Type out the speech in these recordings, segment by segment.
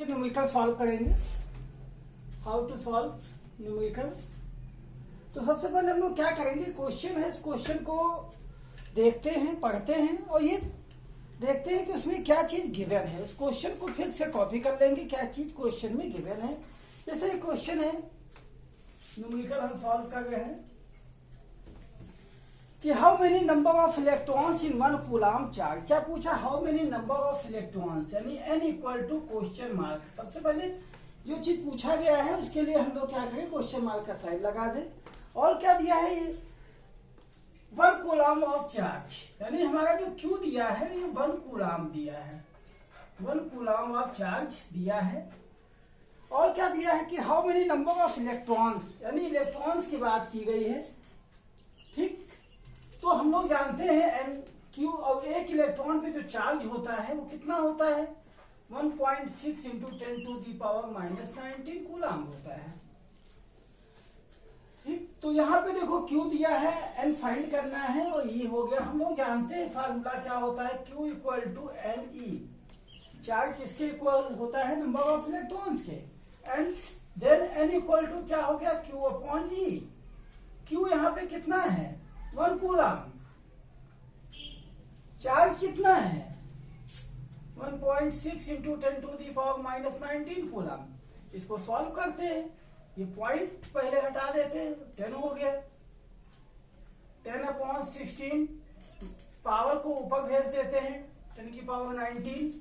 कि numerical solve करेंगे। How to solve numerical. तो सबसे पहले हम लोग क्या करेंगे, क्वेश्चन है, इस क्वेश्चन को देखते हैं, पढ़ते हैं और ये देखते हैं कि उसमें क्या चीज गिवन है। उस क्वेश्चन को फिर से कॉपी कर लेंगे, क्या चीज क्वेश्चन में गिवन है। जैसे एक क्वेश्चन है न्यूमेरिकल हम सॉल्व कर रहे हैं कि how many number of electrons in one coulomb charge. क्या पूछा, how many number of electrons, यानी n equal to question mark. सबसे पहले जो चीज पूछा गया है उसके लिए हम लोग क्या करें, क्वेश्चन मार्क का साइन लगा दें। और क्या दिया है, ये 1 कूलाम ऑफ चार्ज, यानी हमारा जो Q दिया है ये 1 कूलाम दिया है, 1 कूलाम ऑफ चार्ज दिया है। और क्या दिया है कि how many number of electrons, यानी इलेक्ट्रॉन्स की बात की गई है। ठीक, तो हम लोग जानते हैं एन क्यू, और एक इलेक्ट्रॉन पे जो चार्ज होता है वो कितना होता है, 1.6 into 10 to the power -19 coulomb होता है। ठीक, तो यहाँ पे देखो Q दिया है, N फाइंड करना है और E हो गया। हम लोग जानते हैं फार्मूला क्या होता है, Q equal to NE। Charge किसके इक्वल होता है, नंबर ऑफ इलेक्ट्रॉन्स के। And then N equal to क्या हो गया, Q अपॉन E। Q यहाँ पे कितना है, 1 कूलाम। चार्ज कितना है, 1.6 into 10 to the power -19 coulomb. इसको सॉल्व करते हैं, ये पॉइंट पहले हटा देते हैं, 10 हो गया, 10 अपॉन 16, पावर को ऊपर भेज देते हैं, 10 की पावर 19,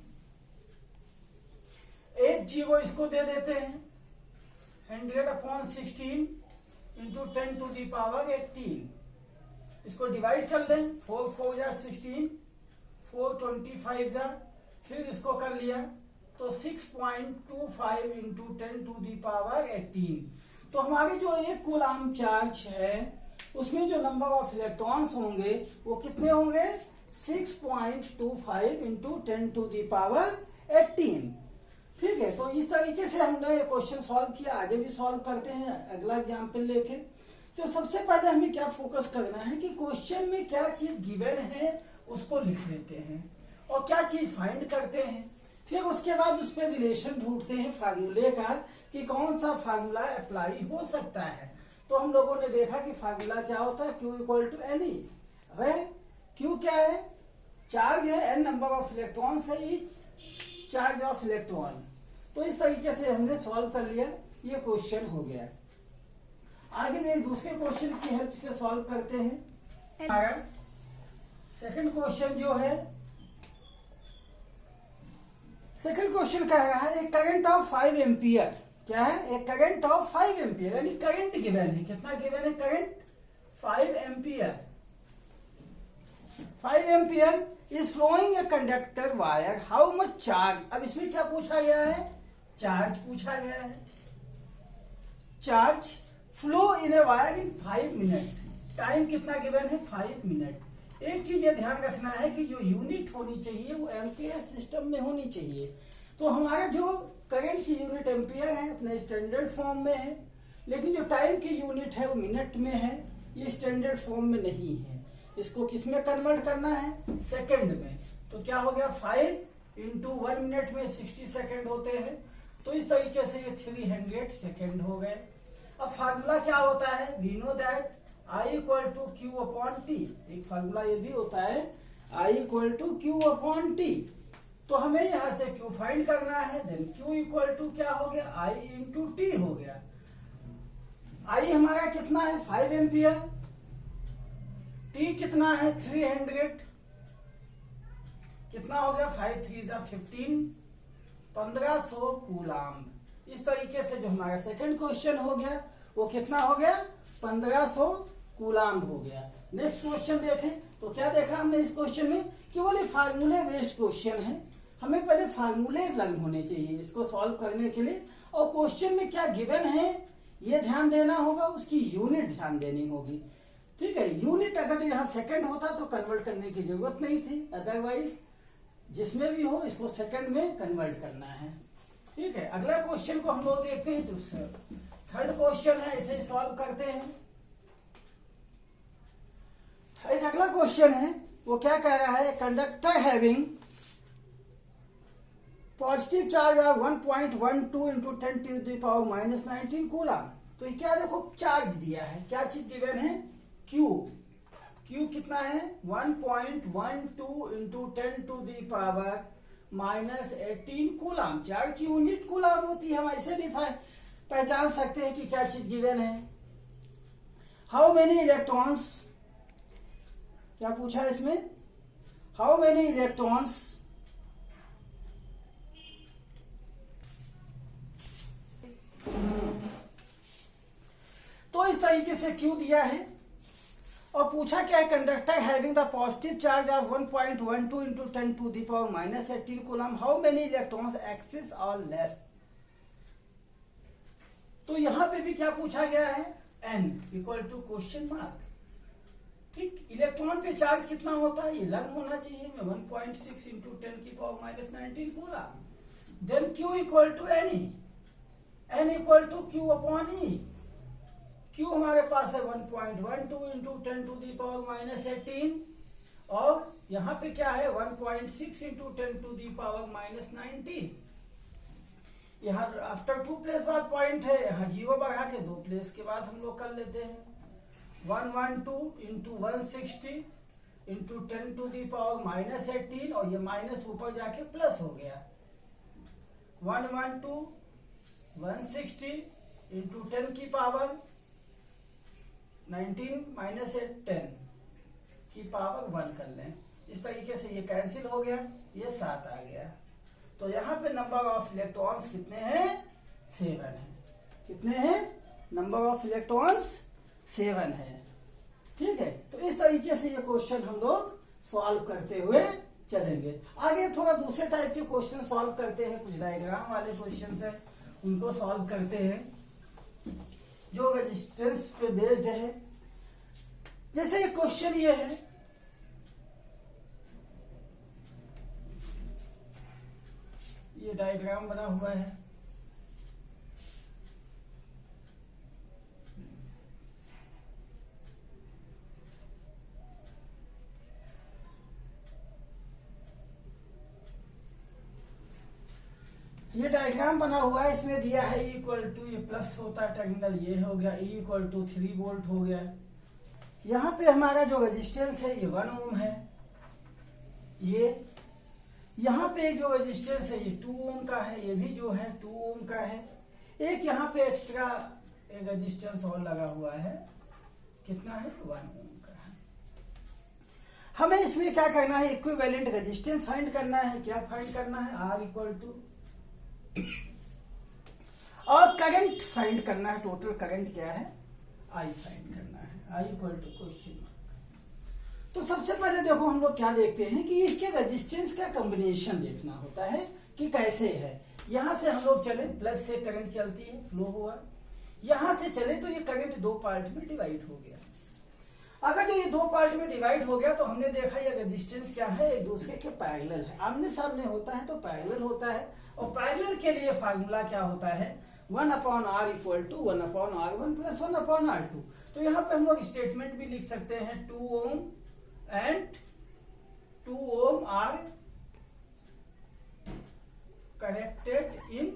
8 जीरो इसको दे देते हैं, 100 upon 16 into 10 to the power 18। इसको डिवाइड कर लें, 4 4 या 16, 4 25 जा, फिर इसको कर लिया तो 6.25 इंटू 10 टू दी पावर 18। तो हमारे जो एक कूलाम चार्ज है उसमें जो नंबर ऑफ इलेक्ट्रॉन्स होंगे वो कितने होंगे, 6.25 इंटू 10 टू दी पावर 18। ठीक है, तो इस तरीके से हमने क्वेश्चन सॉल्व किया। आगे भी सॉल्व करते हैं अगला एग्जाम्पल लेके। तो सबसे पहले हमें क्या फोकस करना है कि क्वेश्चन में क्या चीज गिवन है उसको लिख लेते हैं और क्या चीज फाइंड करते हैं। फिर उसके बाद उस पर रिलेशन ढूंढते हैं फार्मूले का कि कौन सा फार्मूला अप्लाई हो सकता है। तो हम लोगों ने देखा कि फार्मूला क्या होता है, Q इक्वल टू NE। अब Q क्या है, चार्ज है, N नंबर ऑफ इलेक्ट्रॉन्स है, ईच चार्ज ऑफ इलेक्ट्रॉन। तो इस तरीके से हमने सॉल्व कर लिया, ये क्वेश्चन हो गया। आगे एक दूसरे क्वेश्चन की हेल्प से सॉल्व करते हैं। सेकंड क्वेश्चन जो है, सेकंड क्वेश्चन कह रहा है एक करंट ऑफ 5 एम्पियर। क्या है, एक करंट ऑफ 5 एम्पियर, यानी करंट गिवन है। कितना गिवन है, current 5 ampere. 5 ampere is flowing a conductor wire, how much charge. अब इसमें क्या पूछा गया है, चार्ज पूछा गया है। Charge flow in a wire in 5 minute. Time कितना गिवन है, 5 मिनट। एक चीज ये ध्यान रखना है कि जो यूनिट होनी चाहिए वो एम्पियर सिस्टम में होनी चाहिए। तो हमारा जो करंट की यूनिट एम्पियर है अपने स्टैंडर्ड फॉर्म में है, लेकिन जो टाइम की यूनिट है वो मिनट में है, ये स्टैंडर्ड फॉर्म में नहीं है। इसको किस में कन्वर्ट करना है, सेकंड में। तो क्या हो गया, 5 इंटू 1 मिनट में 60 सेकंड होते हैं। तो इस तरीके से ये 300 सेकंड हो गए। अब फार्मूला क्या होता है, we know that I equal to Q upon T। एक फार्मूला ये भी होता है, I equal to Q upon T। तो हमें यहां से Q फाइंड करना है, देन Q इक्वल टू क्या हो गया, I इंटू T हो गया। I हमारा कितना है, 5 एम्पियर, T कितना है, 300, कितना हो गया, 5 3 15, 1500 कूलाम। इस तरीके से जो हमारा सेकंड क्वेश्चन हो गया वो कितना हो गया, 1500 कूलाम हो गया। नेक्स्ट क्वेश्चन देखें तो क्या देखा हमने इस क्वेश्चन में, केवल ये फार्मूले बेस्ड क्वेश्चन है। हमें पहले फार्मूले लर्न होने चाहिए इसको सॉल्व करने के लिए, और क्वेश्चन में क्या गिवन है ये ध्यान देना होगा, उसकी यूनिट ध्यान देनी होगी। ठीक है, यूनिट अगर यहाँ सेकंड होता तो कन्वर्ट करने की जरूरत नहीं थी, अदरवाइज जिसमें भी हो इसको सेकंड में कन्वर्ट करना है। ठीक है, अगला क्वेश्चन को हम लोग देखते हैं। दूसरा थर्ड क्वेश्चन है, इसे सॉल्व करते हैं। एक अगला क्वेश्चन है वो क्या कह रहा है, कंडक्टर हैविंग पॉजिटिव चार्ज है 1.12 इंटू 10⁻⁻19 कूलम। तो ये क्या देखो चार्ज दिया है, क्या चीज गिवन है, क्यू। क्यू कितना है 1.12 इंटू 10⁻⁻18 कूलम। चार्ज की यूनिट कूलम होती है, हम ऐसे भी पहचान सकते हैं कि क्या चीज गिवन है। हाउ मेनी इलेक्ट्रॉन्स, क्या पूछा है इसमें, हाउ मेनी इलेक्ट्रॉन्स तो इस तरीके से क्यू दिया है और पूछा क्या है, conductor having the positive charge of 1.12 into 10⁻⁻18 coulomb, how many electrons excess और लेस। तो यहां पे भी क्या पूछा गया है, n equal to question mark. ठीक, इलेक्ट्रॉन पे चार्ज कितना होता है, ये लग होना चाहिए, 1.6 into 10⁻⁻19 coulomb. Then q equal to n equal to q upon e. Q हमारे पास है 1.12 इंटू 10⁻⁻18 और यहाँ पे क्या है 1.6 इंटू 10⁻⁻19। यहाँ आफ्टर 2 प्लेस बाद पॉइंट है, यहाँ 0 बढ़ा के 2 प्लेस के बाद हम लोग कर लेते हैं 112 इंटू 160 इंटू 10⁻⁻18 और ये माइनस ऊपर जाके प्लस हो गया 112 160 इंटू 10 की पावर 19 माइनस 10 की पावर 1 कर लें। इस तरीके से ये कैंसिल हो गया, ये 7 आ गया। तो यहाँ पे नंबर ऑफ इलेक्ट्रॉन्स कितने हैं, 7 है। कितने हैं, नंबर ऑफ इलेक्ट्रॉन्स 7 है। ठीक है, तो इस तरीके से ये क्वेश्चन हम लोग सॉल्व करते हुए चलेंगे। आगे थोड़ा दूसरे टाइप के क्वेश्चन सॉल्व करते हैं, कुछ डायग्राम वाले क्वेश्चन है उनको सॉल्व करते हैं जो रेजिस्टेंस पे बेस्ड है। जैसे एक क्वेश्चन ये है, ये डायग्राम बना हुआ है, ये डायग्राम बना हुआ है, इसमें दिया है E इक्वल टू, ये प्लस होता है टर्मिनल, ये हो गया E इक्वल टू 3 वोल्ट हो गया। यहाँ पे हमारा जो रेजिस्टेंस है ये 1 ओम है। ये यहाँ पे जो रेजिस्टेंस है ये 2 ओम का है, ये भी जो है 2 ओम का है। एक यहाँ पे एक्स्ट्रा एक रेजिस्टेंस और लगा हुआ है, कितना है 1 ओम का है। हमें इसमें क्या करना है, इक्विवेलेंट रेजिस्टेंस फाइंड करना है। क्या फाइंड करना है, R इक्वल टू, और करंट फाइंड करना है, टोटल करंट क्या है I फाइंड करना है, I इक्वल टू क्वेश्चन। तो सबसे पहले देखो हम लोग क्या देखते हैं कि इसके रेजिस्टेंस का कॉम्बिनेशन देखना होता है कि कैसे है। यहां से हम लोग चले, प्लस से करंट चलती है, फ्लो हुआ, यहां से चले तो ये करंट 2 पार्ट में डिवाइड हो गया। अगर जो ये 2 पार्ट में डिवाइड हो गया तो हमने देखा ये रेजिस्टेंस क्या है, एक दूसरे के पैरेलल है, आमने सामने होता है तो पैरेलल होता है। और पैरेलल के लिए फार्मूला क्या होता है, 1/r equal to 1/r1 plus 1/r2। तो यहाँ पे हम लोग स्टेटमेंट भी लिख सकते हैं 2 ohm and 2 ohm are connected in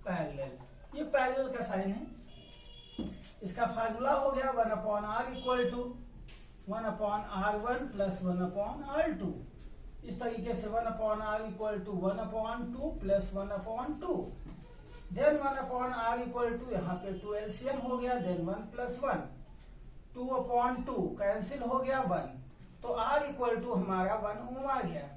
parallel. ये पैरेलल का साइन है, इसका फार्मूला हो गया 1/r equal to 1/r1 plus 1/r2। इस तरीके से 1/r equal to 1/2 plus 1/2। Then 1/r equal to, यहाँ पे 2 एलसीएम हो गया, देन 1 प्लस 1, 2/2 कैंसिल हो गया 1। तो r इक्वल टू हमारा 1 ओम आ गया।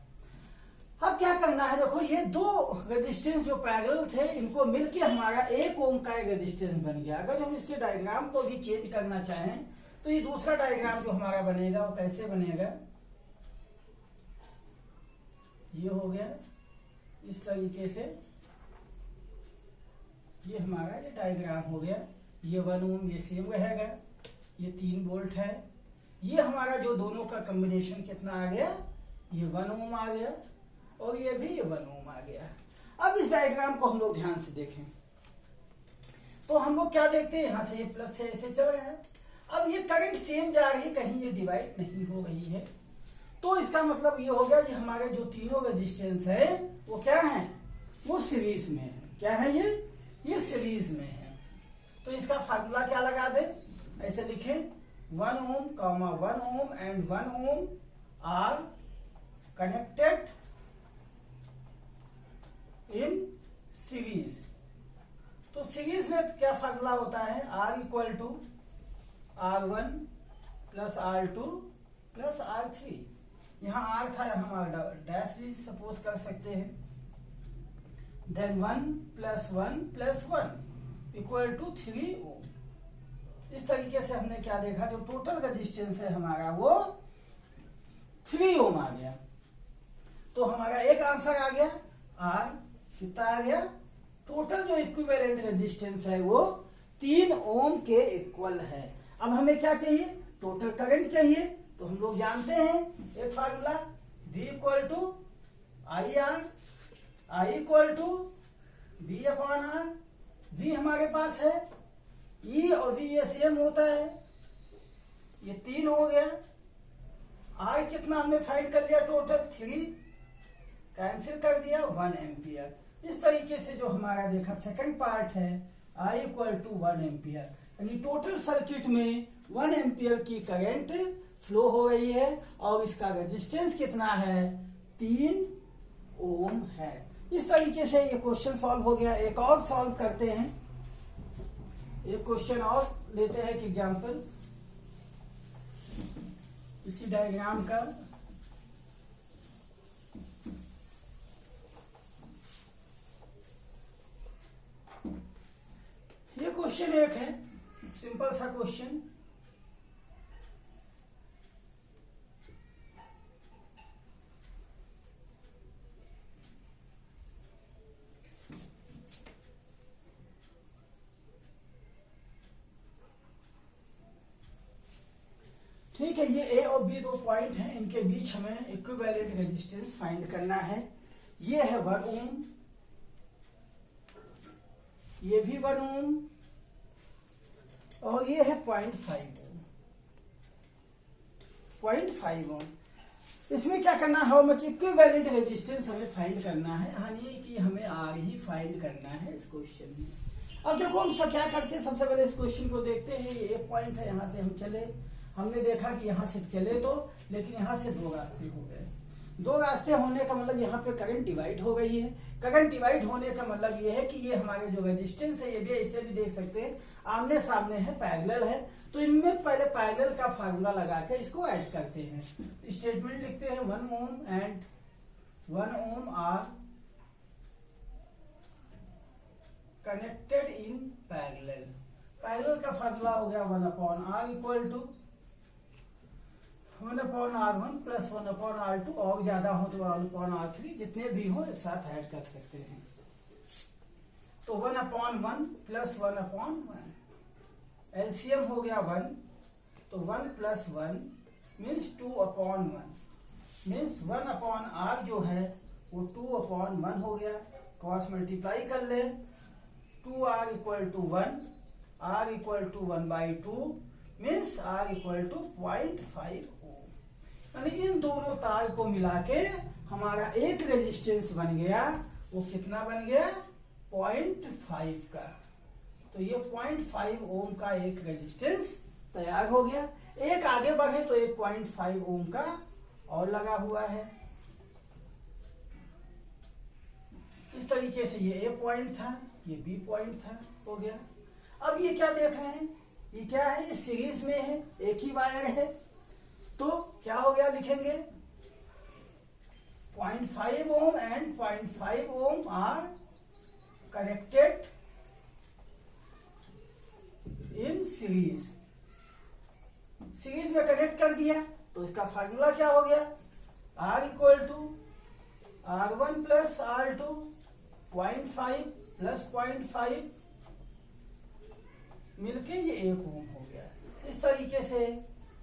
अब क्या करना है, देखो ये 2 रेजिस्टेंस जो पैरेलल थे इनको मिलके हमारा 1 ओम का एक रेजिस्टेंस बन गया। अगर हम इसके डायग्राम को भी चेंज करना चाहें तो ये दूसरा डायग्राम जो हमारा बनेगा वो कैसे बनेगा, ये हो गया इस तरीके से, ये हमारा ये डायग्राम हो गया। ये 1 ओम ये सेम रहेगा, ये 3 वोल्ट है। ये हमारा जो दोनों का कॉम्बिनेशन कितना आ गया, ये 1 ओम आ गया और ये भी 1 ओम आ गया। अब इस डायग्राम को हम लोग ध्यान से देखें तो हम लोग क्या देखते हैं, यहां से ये प्लस से ऐसे चल रहा है। अब ये करंट सेम जा रही है, कहीं ये डिवाइड नहीं हो रही है, तो इसका मतलब ये हो गया ये हमारे जो तीनों रेजिस्टेंस है वो क्या है, वो सीरीज में है। क्या है ये सीरीज में है। तो इसका फार्मूला क्या लगा दे, ऐसे लिखे 1 ohm, 1 ohm and 1 ohm are connected in series. तो सीरीज में क्या फार्मूला होता है, R equal to R1 plus R2 plus R3। यहां R था, हम डैश भी सपोज कर सकते हैं। Then 1 plus 1 plus 1 equal to 3 ohm. इस तरीके से हमने क्या देखा, जो टोटल रेजिस्टेंस है हमारा वो 3 ओम आ गया। तो हमारा एक आंसर आ गया, R कितना आ गया, टोटल जो इक्विवेलेंट रेजिस्टेंस है वो 3 ओम के इक्वल है। अब हमें क्या चाहिए, टोटल करंट चाहिए। तो हम लोग जानते हैं एक formula, V equal to I R, I equal to V upon R. V हमारे पास है, E और V ये सेम होता है, ये 3 हो गया। R कितना हमने फाइंड कर लिया, टोटल 3, कैंसिल कर दिया 1 एम्पियर। इस तरीके से जो हमारा देखा सेकंड पार्ट है, I इक्वल टू 1 एम्पियर, यानी टोटल सर्किट में 1 एम्पियर की करंट फ्लो हो रही है और इसका रेजिस्टेंस कितना है, 3 ओम है। इस तरीके से ये क्वेश्चन सॉल्व हो गया। एक और सॉल्व करते हैं, एक क्वेश्चन और लेते हैं एक एग्जांपल इसी डायग्राम का। ये क्वेश्चन एक है, सिंपल सा क्वेश्चन। ठीक है, ये ए और बी 2 पॉइंट हैं, इनके बीच हमें इक्विवेलेंट रेजिस्टेंस फाइंड करना है। ये है 1 ओम, ये भी 1 ओम और ये है 0.5 ओम। 0.5 ओम, इसमें क्या करना है, हमें इक्विवेलेंट रेजिस्टेंस हमें फाइंड करना है, यानी कि हमें आर ही फाइंड करना है इस क्वेश्चन में। अब देखो हम क्या करते हैं, सबसे पहले इस क्वेश्चन को देखते हैं। ये एक पॉइंट है, यहां से हम चले, हमने देखा कि यहां से चले तो, लेकिन यहां से 2 रास्ते हो गए। 2 रास्ते होने का मतलब यहाँ पे करंट डिवाइड हो गई है। करंट डिवाइड होने का मतलब ये है कि ये हमारे जो रेजिस्टेंस है, ये भी इसे भी देख सकते हैं, आमने सामने है, पैरेलल है। तो इनमें पहले पैरेलल का फार्मूला लगा के इसको ऐड करते हैं। स्टेटमेंट लिखते हैं 1 ohm and 1 ohm are connected in parallel. Parallel का फार्मूला हो गया 1 upon R equal to 1 upon R1 plus 1 upon R2, और ज्यादा हो तो 1 अपॉन R3, जितने भी हो एक साथ ऐड कर सकते हैं। तो 1 अपॉन 1 प्लस 1 अपॉन 1, एलसीएम हो गया 1, तो 1 plus 1 means 2 upon 1, means 1 upon R जो है वो 2 अपॉन 1 हो गया। क्रॉस मल्टीप्लाई कर ले, 2R equal to 1, R equal to 1/2 means R equal to 0.5 ohm. यानी इन दोनों तार को मिला के हमारा एक रेजिस्टेंस बन गया, वो कितना बन गया, 0.5 का। तो ये 0.5 ओम का एक रेजिस्टेंस तैयार हो गया। एक आगे बढ़े तो एक 0.5 ओम का और लगा हुआ है। इस तरीके से ये ए पॉइंट था, ये बी पॉइंट था, हो गया। अब ये क्या देख रहे हैं, ये क्या है, ये सीरीज में है, एक ही वायर है, तो क्या हो गया, लिखेंगे 0.5 ohm and 0.5 ohm are connected in series. Series में कनेक्ट कर दिया तो इसका फार्मूला क्या हो गया, R equal to R1 plus R2, 0.5 plus 0.5 मिलके ये 1 ओम हो गया। इस तरीके से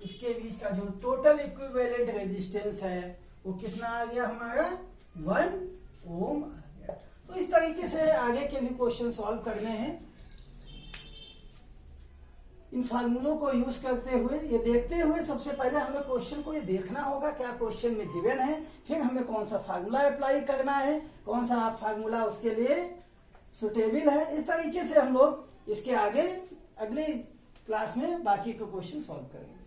इसके बीच का जो टोटल इक्विवेलेंट रेजिस्टेंस है वो कितना आ गया, हमारा 1 ओम आ गया। तो इस तरीके से आगे के भी क्वेश्चन सॉल्व करने हैं। इन फार्मूलों को यूज करते हुए, ये देखते हुए सबसे पहले हमें क्वेश्चन को ये देखना होगा क्या क्वेश्चन में गिवन है, फिर हमें कौन सा फार्मूला अप्लाई करना है, कौन सा फार्मूला उसके लिए सुटेबल है। इस तरीके से हम लोग इसके आगे अगले क्लास में बाकी के क्वेश्चन सॉल्व करेंगे।